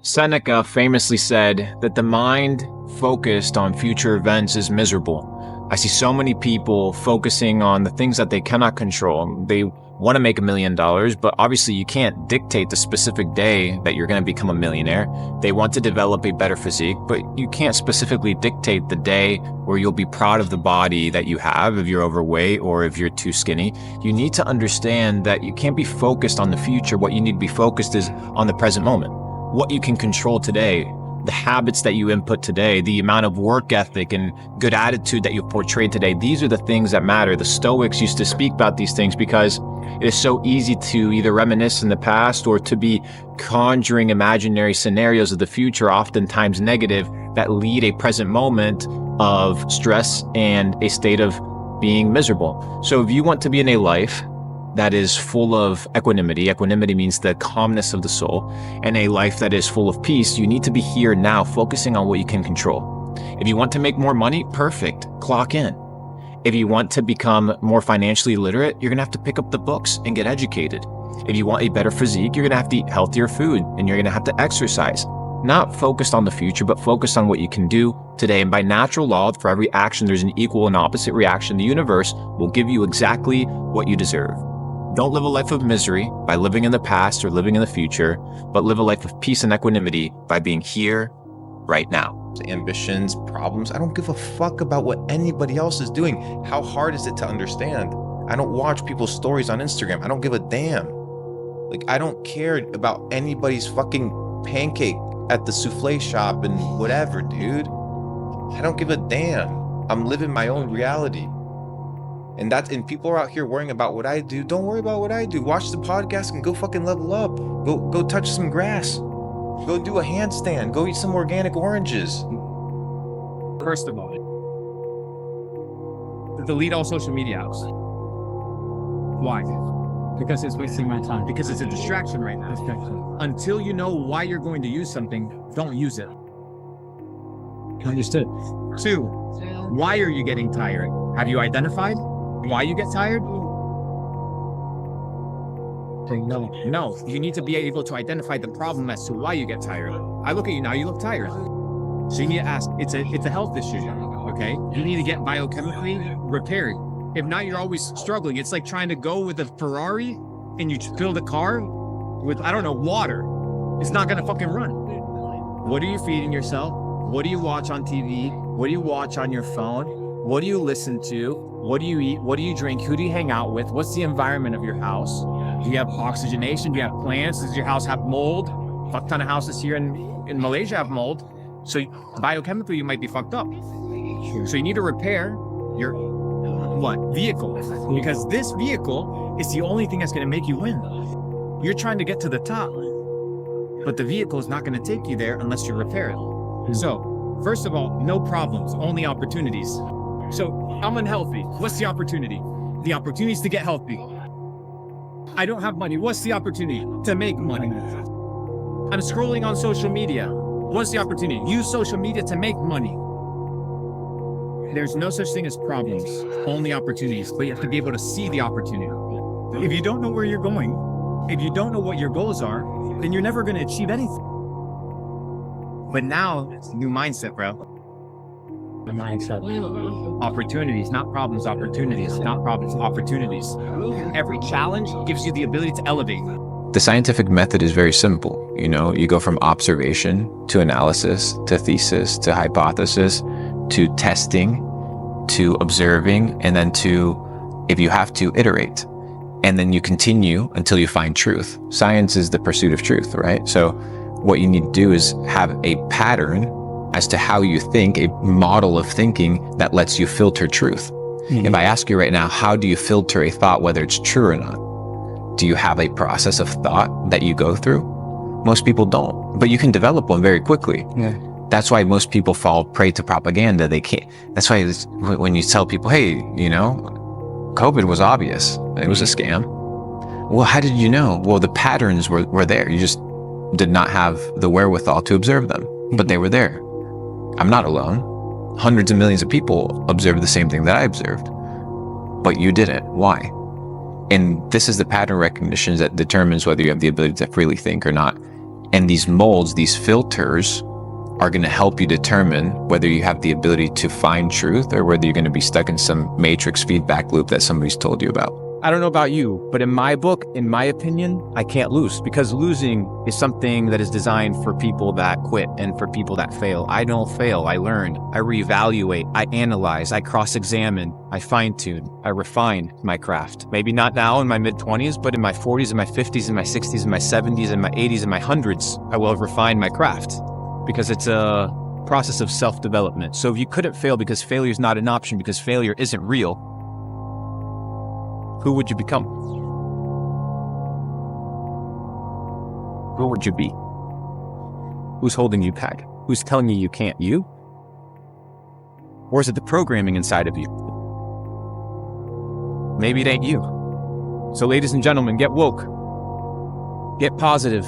Seneca famously said that the mind focused on future events is miserable. I see so many people focusing on the things that they cannot control. They want to make $1 million, but obviously you can't dictate the specific day that you're going to become a millionaire. They want to develop a better physique, but you can't specifically dictate the day where you'll be proud of the body that you have if you're overweight or if you're too skinny. You need to understand that you can't be focused on the future. What you need to be focused is on the present moment. What you can control today, the habits that you input today, the amount of work ethic and good attitude that you portray today. These are the things that matter. The Stoics used to speak about these things because it is so easy to either reminisce in the past or to be conjuring imaginary scenarios of the future, oftentimes negative, that lead a present moment of stress and a state of being miserable. So if you want to be in a life that is full of equanimity. Equanimity means the calmness of the soul, and a life that is full of peace. You need to be here now, focusing on what you can control. If you want to make more money, perfect. Clock in. If you want to become more financially literate, you're going to have to pick up the books and get educated. If you want a better physique, you're going to have to eat healthier food, and you're going to have to exercise. Not focused on the future, but focused on what you can do today. And by natural law, for every action, there's an equal and opposite reaction. The universe will give you exactly what you deserve. Don't live a life of misery by living in the past or living in the future, but live a life of peace and equanimity by being here right now. Ambitions, problems. I don't give a fuck about what anybody else is doing. How hard is it to understand? I don't watch people's stories on Instagram. I don't give a damn. Like, I don't care about anybody's fucking pancake at the souffle shop and whatever, dude. I don't give a damn. I'm living my own reality. And people are out here worrying about what I do. Don't worry about what I do. Watch the podcast and go fucking level up. Go touch some grass. Go do a handstand. Go eat some organic oranges. First of all, delete all social media apps. Why? Because it's wasting my time. Because it's a distraction right now. Until you know why you're going to use something, don't use it. Understood. 2, why are you getting tired? Have you identified why you get tired? No, you need to be able to identify the problem as to why you get tired. I look at you now, you look tired. So you need to ask, it's a health issue, okay? You need to get biochemically repaired. If not, you're always struggling. It's like trying to go with a Ferrari and you fill the car with, I don't know, water. It's not gonna fucking run. What are you feeding yourself? What do you watch on TV? What do you watch on your phone? What do you listen to? What do you eat? What do you drink? Who do you hang out with? What's the environment of your house? Do you have oxygenation? Do you have plants? Does your house have mold? Fuck ton of houses here in Malaysia have mold. So biochemically, you might be fucked up. So you need to repair your vehicle, because this vehicle is the only thing that's going to make you win. You're trying to get to the top, but the vehicle is not going to take you there unless you repair it. So first of all, no problems, only opportunities. So I'm unhealthy. What's the opportunity? The opportunity is to get healthy. I don't have money. What's the opportunity? To make money. I'm scrolling on social media. What's the opportunity? Use social media to make money. There's no such thing as problems, only opportunities, but you have to be able to see the opportunity. If you don't know where you're going, if you don't know what your goals are, then you're never going to achieve anything. But now, it's a new mindset, bro. The mindset. Opportunities, not problems, opportunities, not problems, opportunities. Every challenge gives you the ability to elevate. The scientific method is very simple. You go from observation to analysis, to thesis, to hypothesis, to testing, to observing, and then to, if you have to, iterate. And then you continue until you find truth. Science is the pursuit of truth, right? So what you need to do is have a pattern as to how you think, a model of thinking that lets you filter truth. Mm-hmm. If I ask you right now, how do you filter a thought, whether it's true or not? Do you have a process of thought that you go through? Most people don't, but you can develop one very quickly. Yeah. That's why most people fall prey to propaganda. They can't. That's why when you tell people, hey, COVID was obvious. It was a scam. Well, how did you know? Well, the patterns were there. You just did not have the wherewithal to observe them, but they were there. I'm not alone. Hundreds of millions of people observed the same thing that I observed, but you didn't. Why? And this is the pattern recognition that determines whether you have the ability to freely think or not. And these molds, these filters, are going to help you determine whether you have the ability to find truth or whether you're going to be stuck in some matrix feedback loop that somebody's told you about. I don't know about you, but in my book, in my opinion, I can't lose, because losing is something that is designed for people that quit and for people that fail. I don't fail. I learn. I reevaluate. I analyze. I cross-examine. I fine-tune. I refine my craft. Maybe not now in my mid-20s, but in my 40s, in my 50s, in my 60s, in my 70s, in my 80s, in my 100s, I will have refined my craft, because it's a process of self-development. So if you couldn't fail because failure is not an option, because failure isn't real, who would you become? Who would you be? Who's holding you back? Who's telling you you can't? You? Or is it the programming inside of you? Maybe it ain't you. So ladies and gentlemen, get woke. Get positive.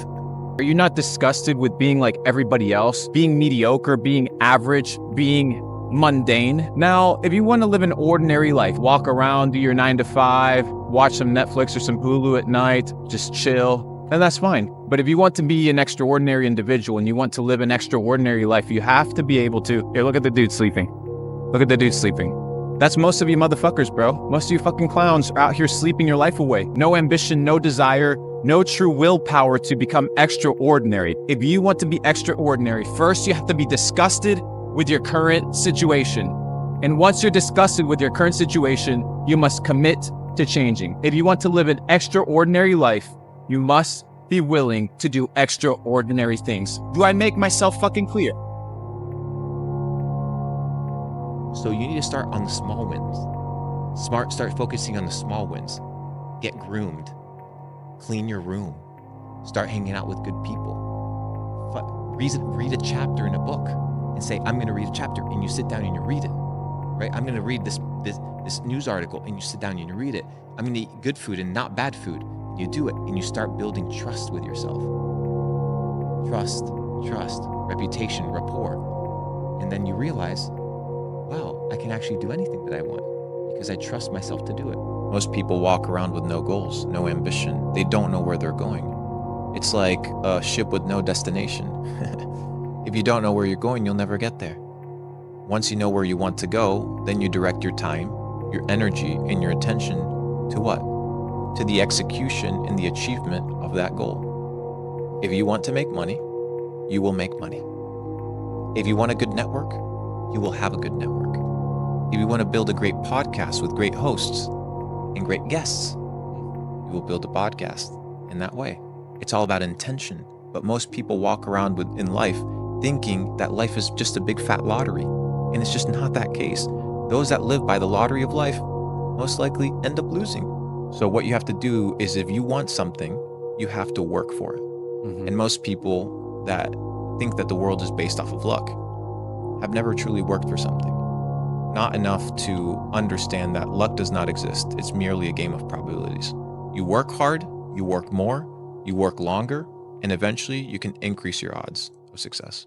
Are you not disgusted with being like everybody else? Being mediocre, being average, being mundane? Now, if you want to live an ordinary life, walk around, do your 9 to 5, watch some Netflix or some Hulu at night, just chill, then that's fine. But if you want to be an extraordinary individual and you want to live an extraordinary life, you have to be able to. Here, look at the dude sleeping. Look at the dude sleeping. That's most of you motherfuckers, bro. Most of you fucking clowns are out here sleeping your life away. No ambition, no desire, no true willpower to become extraordinary. If you want to be extraordinary, first you have to be disgusted with your current situation. And once you're disgusted with your current situation, you must commit to changing. If you want to live an extraordinary life, you must be willing to do extraordinary things. Do I make myself fucking clear? So you need to start on the small wins. Start focusing on the small wins. Get groomed. Clean your room. Start hanging out with good people. Read a chapter in a book and say, I'm going to read a chapter, and you sit down and you read it, right? I'm going to read this news article, and you sit down and you read it. I'm going to eat good food and not bad food. You do it, and you start building trust with yourself. Trust, reputation, rapport. And then you realize, wow, I can actually do anything that I want because I trust myself to do it. Most people walk around with no goals, no ambition. They don't know where they're going. It's like a ship with no destination. If you don't know where you're going, you'll never get there. Once you know where you want to go, then you direct your time, your energy, and your attention to what? To the execution and the achievement of that goal. If you want to make money, you will make money. If you want a good network, you will have a good network. If you want to build a great podcast with great hosts and great guests, you will build a podcast in that way. It's all about intention. But most people walk around in life thinking that life is just a big fat lottery. And it's just not that case. Those that live by the lottery of life most likely end up losing. So what you have to do is, if you want something, you have to work for it. Mm-hmm. And most people that think that the world is based off of luck have never truly worked for something. Not enough to understand that luck does not exist. It's merely a game of probabilities. You work hard, you work more, you work longer, and eventually you can increase your odds of success.